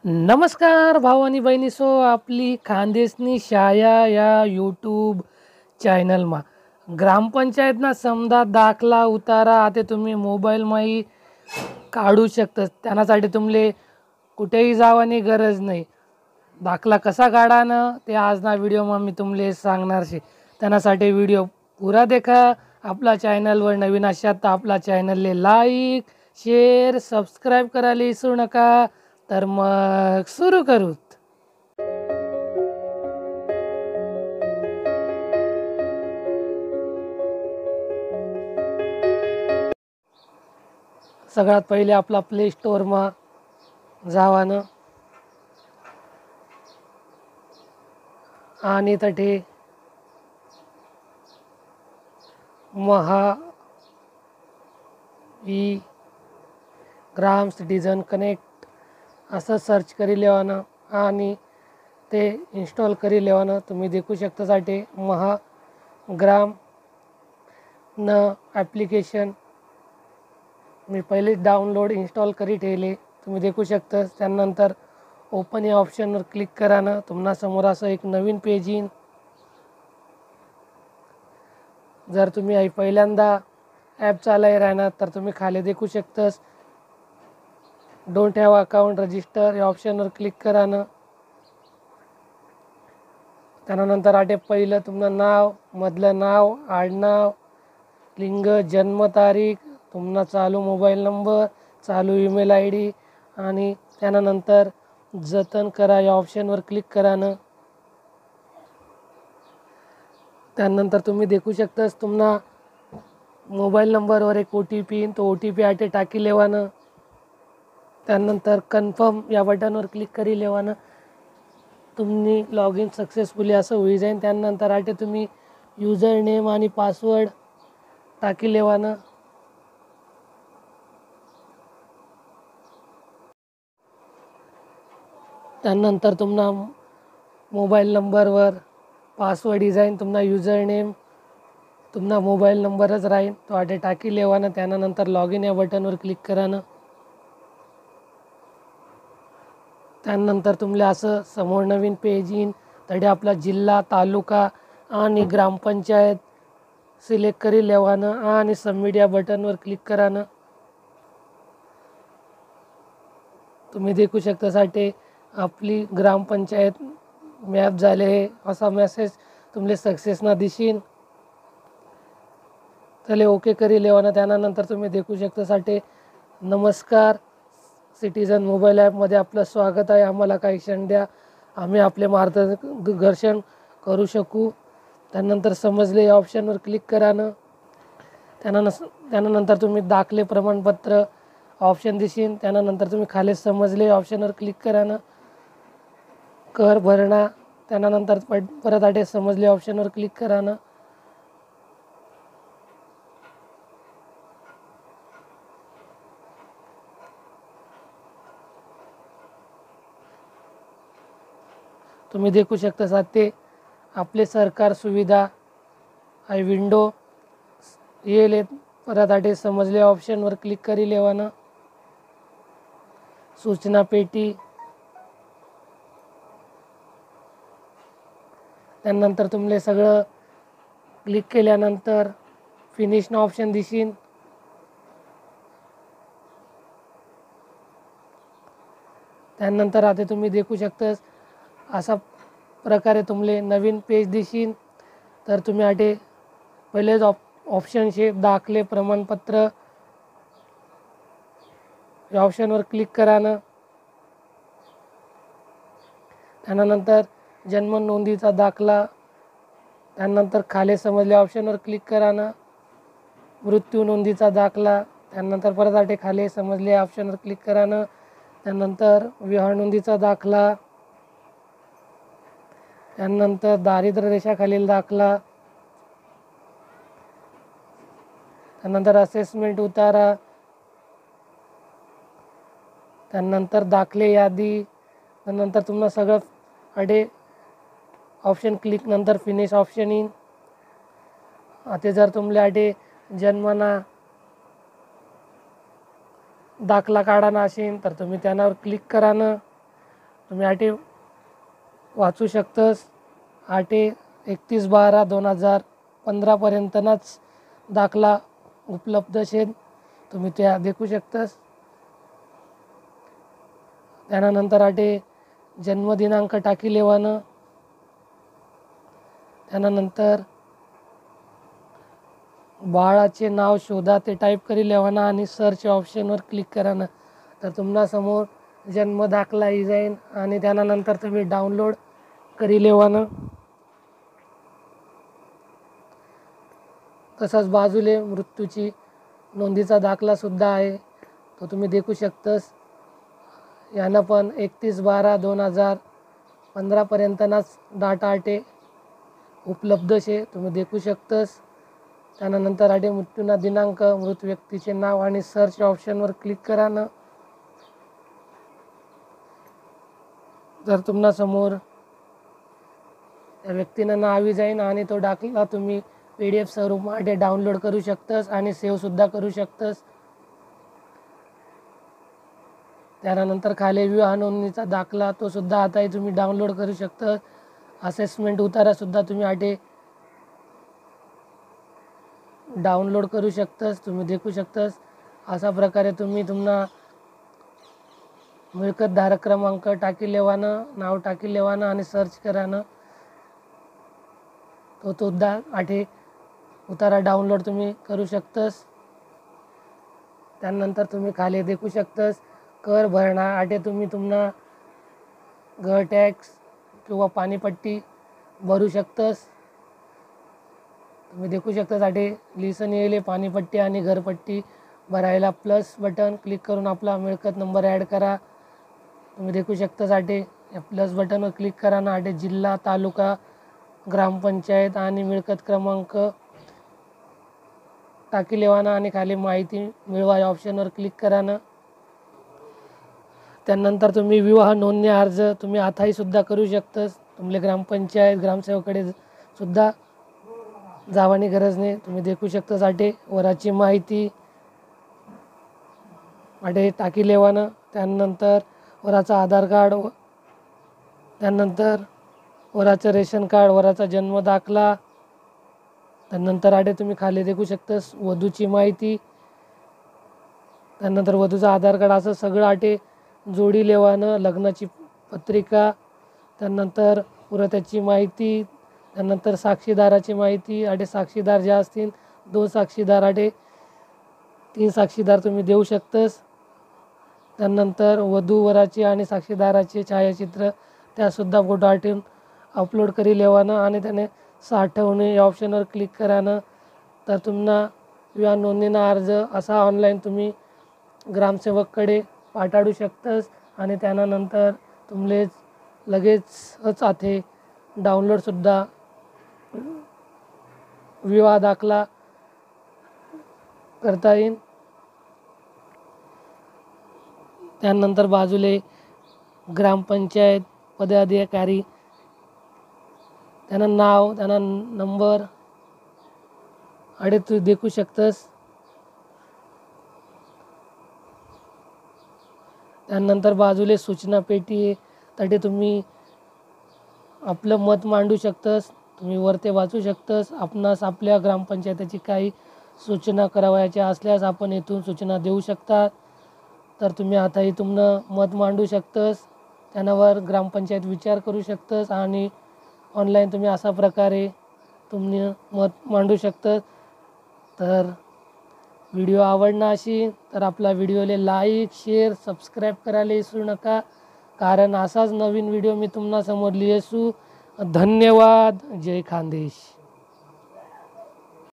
नमस्कार भाऊ आणि बहिणीसो, आपली खानदेशनी शाळा या यूट्यूब चॅनलमा ग्रामपंचायतना समजा दाखला उतारा आता तुम्ही मोबाईलमाही काढू शकता. त्यासाठी तुमले कुठेही जावानी गरज नाही. दाखला कसा काढानं ते आज ना व्हिडिओमा मी तुमले सांगणार शे. त्यासाठी व्हिडिओ पुरा देखा. आपला चॅनलवर नवीन असाल तर आपला चॅनलले लाईक शेअर सबस्क्राईब करायला विसरू नका. तर मग सुरू करूत. सगळ्यात पहिले आपला प्ले स्टोरमा जावानं आणि तठे महा ई ग्राम सिटीजन कनेक्ट असं सर्च करी लेवानं आणि ते इन्स्टॉल करी लेवानं तुम्ही देखू शकता. साठी महाग्राम न ॲप्लिकेशन मी पहिले डाउनलोड इन्स्टॉल करी ठेवले. तुम्ही देखू शकता. त्यानंतर ओपन या ऑप्शनवर क्लिक करानं तुम्हाला समोर असं एक नवीन पेज येईन. जर तुम्ही पहिल्यांदा ॲप चालाय राहणार तर तुम्ही खाली देखू शकतास डोंट हॅव अकाउंट रजिस्टर या ऑप्शनवर क्लिक करानं. त्यानंतर आटे पहिलं तुमचं नाव, मधलं नाव, आडनाव, लिंग, जन्मतारीख, तुमचा चालू मोबाईल नंबर, चालू ईमेल आय डी आणि त्यानंतर जतन करा या ऑप्शनवर क्लिक करानं. त्यानंतर तुम्ही देखू शकतास तुमना मोबाईल नंबरवर एक OTP येईन. तो OTP आटे टाकी लेवानं. त्यानंतर कन्फर्म या बटनवर क्लिक करी लेवानं तुम्ही लॉग इन सक्सेसफुली असं होई जाईन. त्यानंतर आटे तुम्ही यूजर नेम आणि पासवर्ड टाकी लेवानं. त्यानंतर तुमना मोबाईल नंबरवर पासवर्ड जाईन. तुमना यूजर नेम तुमना मोबाईल नंबरच राहीन. तो आटे टाकी लेवानं. त्यानंतर लॉग इन या बटनवर क्लिक करानं. त्यानंतर तुम्हाला असं समोर नवीन पेज येईन. तडे आपला जिल्हा, तालुका आणि ग्रामपंचायत सिलेक्ट करी लेवानं आणि सबमिट या बटनवर क्लिक करानं. तुम्ही देखू शकता साठी आपली ग्रामपंचायत मॅप झाले आहे असा मेसेज तुमले सक्सेसना दिसीन. त्याला ओके करी लेवानं. त्यानंतर तुम्ही देखू शकता साठी नमस्कार सिटीजन मोबाईल ॲपमध्ये आपलं स्वागत आहे. आम्हाला काही क्षण द्या, आम्ही आपले मार्गदर्शन करू शकू. त्यानंतर समजले या ऑप्शनवर क्लिक करानं. त्यानंतर तुम्ही दाखले प्रमाणपत्र ऑप्शन दिसीन. त्यानंतर तुम्ही खाली समजले ऑप्शनवर क्लिक करानं. कर भरणा त्यानंतर परत आटे समजले ऑप्शनवर क्लिक करानं. तुम्ही देखू शकता साथे आपले सरकार सुविधा आहे विंडो येले. परत आटे समजले ऑप्शनवर क्लिक करी लेवानं. सूचना पेटी त्यानंतर तुमले सगळं क्लिक केल्यानंतर फिनिश ना ऑप्शन दिसीन. त्यानंतर आता तुम्ही देखू शकता अशा प्रकारे तुमले नवीन पेज दिसीन. तर तुम्ही आटे पहिलेच ऑप्शन शे दाखले प्रमाणपत्र या ऑप्शनवर क्लिक करानं. त्यानंतर जन्म नोंदीचा दाखला त्यानंतर खाली समजल्या ऑप्शनवर क्लिक करानं. मृत्यू नोंदीचा दाखला त्यानंतर परत आटे खाली समजल्या ऑप्शनवर क्लिक करानं. त्यानंतर विवाह नोंदीचा दाखला त्यानंतर दारिद्र्य रेषाखालील दाखला त्यानंतर असेसमेंट उतारा त्यानंतर दाखले यादी त्यानंतर तुम्हाला सगळं आटे ऑप्शन क्लिक नंतर फिनिश ऑप्शन येईन. आता जर तुमले आटे जन्मना दाखला काढाना असेल तर तुम्ही त्यावर क्लिक करानं. तुम्ही आटे वाचू शकतस. आटे 31/12/2015 दाखला उपलब्ध शे, तुम्ही त्या देखू शकतस. त्यानंतर आटे जन्मदिनांक टाकी लेवानं. त्यानंतर बाळाचे नाव शोधा ते टाईप करी लेवाना आणि सर्च ऑप्शनवर क्लिक करानं. तर तुम्हाला समोर जन्म दाखला येई जाईन आणि त्यानंतर तुम्ही डाउनलोड करी लेवानं. तसंच बाजूले मृत्यूची नोंदीचा दाखला सुद्धा आहे, तो तुम्ही देखू शकतस. यानं पण 31/12/2015 डाटा आटे उपलब्ध शे, तुम्ही देखू शकतस. त्यानंतर आटे मृत्यूना दिनांक, मृत व्यक्तीचे नाव आणि सर्च ऑप्शनवर क्लिक करानं. जर तुम्हाला समोर त्या व्यक्तीनं नाव येई जाईन आणि तो दाखला तुम्ही PDF स्वरूपामध्ये डाउनलोड करू शकतस आणि सेव्ह सुद्धा करू शकतस. त्यानंतर खाली विवाह नोंदणीचा दाखला तो सुद्धा आताही तुम्ही डाउनलोड करू शकता. असेसमेंट उतारा सुद्धा तुम्ही आटे डाउनलोड करू शकतस, तुम्ही देखू शकतस. अशा प्रकारे तुम्ही तुम्हाला मिळकत धारक क्रमांक टाकी लेवानं, नाव टाकी लेवानं आणि सर्च करानं तो सुद्धा आटे उतारा डाउनलोड तुम्ही करू शकतस. त्यानंतर तुम्ही खाली देखू शकतस कर भरणा आटे तुम्ही तुम्हाला घर टॅक्स किंवा पाणीपट्टी भरू शकतस. तुम्ही देखू शकता आटे लिसन येईल पाणीपट्टी आणि घरपट्टी भरायला प्लस बटन क्लिक करून आपला मिळकत नंबर ॲड करा. तुम्ही देखू शकता आटे या प्लस बटनवर क्लिक करा ना आटे जिल्हा, तालुका, ग्रामपंचायत आणि मिळकत क्रमांक टाकी लेवाना आणि खाली माहिती मिळवा या ऑप्शनवर क्लिक करा ना. त्यानंतर तुम्ही विवाह नोंदणी अर्ज तुम्ही आताही सुद्धा करू शकतस. तुमले ग्रामपंचायत ग्रामसेवकडे सुद्धा जावानी गरज नाही. तुम्ही देखू शकता आटे वराची माहिती आटे टाकी लेवानं. त्यानंतर वराचा आधार कार्ड, त्यानंतर वराचं रेशन कार्ड, वराचा जन्म दाखला. त्यानंतर आटे तुम्ही खाली देखू शकतस वधूची माहिती, त्यानंतर वधूचा आधार कार्ड, असं सगळं आटे जोडी लेवानं. लग्नाची पत्रिका, त्यानंतर पुरात्याची माहिती, त्यानंतर साक्षीदाराची माहिती आटे साक्षीदार ज्या असतील 2 साक्षीदार आटे 3 साक्षीदार तुम्ही देऊ शकतस. त्यानंतर वधू वराची आणि साक्षीदाराचे छायाचित्र त्यासुद्धा फोटो आठवून अपलोड करी लेवानं आणि त्याने साठवणे या ऑप्शनवर क्लिक करानं. तर तुम्हाला विवाह नोंदणीचा अर्ज असा ऑनलाईन तुम्ही ग्रामसेवककडे पाठवू शकतस आणि त्यानंतर तुमले लगेचच आथे डाउनलोडसुद्धा विवाह दाखला करता येईल. त्यानंतर बाजूले ग्रामपंचायत पदाधिकारी, त्यांना नाव, त्यांना नंबर आडे तू देखू शकतस. त्यानंतर बाजूले सूचना पेटी आहे, तटे तुम्ही आपलं मत मांडू शकतस. तुम्ही वरते वाचू शकतस. आपणास आपल्या ग्रामपंचायतीची काही सूचना करावयाच्या असल्यास आपण येथून सूचना देऊ शकता. तर तुम्ही आताही तुमनं मत मांडू शकतस. त्यावर ग्रामपंचायत विचार करू शकतस आणि ऑनलाईन तुम्ही अशा प्रकारे तुम्ही मत मांडू शकता. तर व्हिडिओ आवडला असेल तर आपला व्हिडिओला लाईक, शेअर, सबस्क्राईब करायला विसरू नका, कारण असाच नवीन व्हिडिओ मी तुम्हाला समोर लिहिसू. धन्यवाद. जय खानदेश.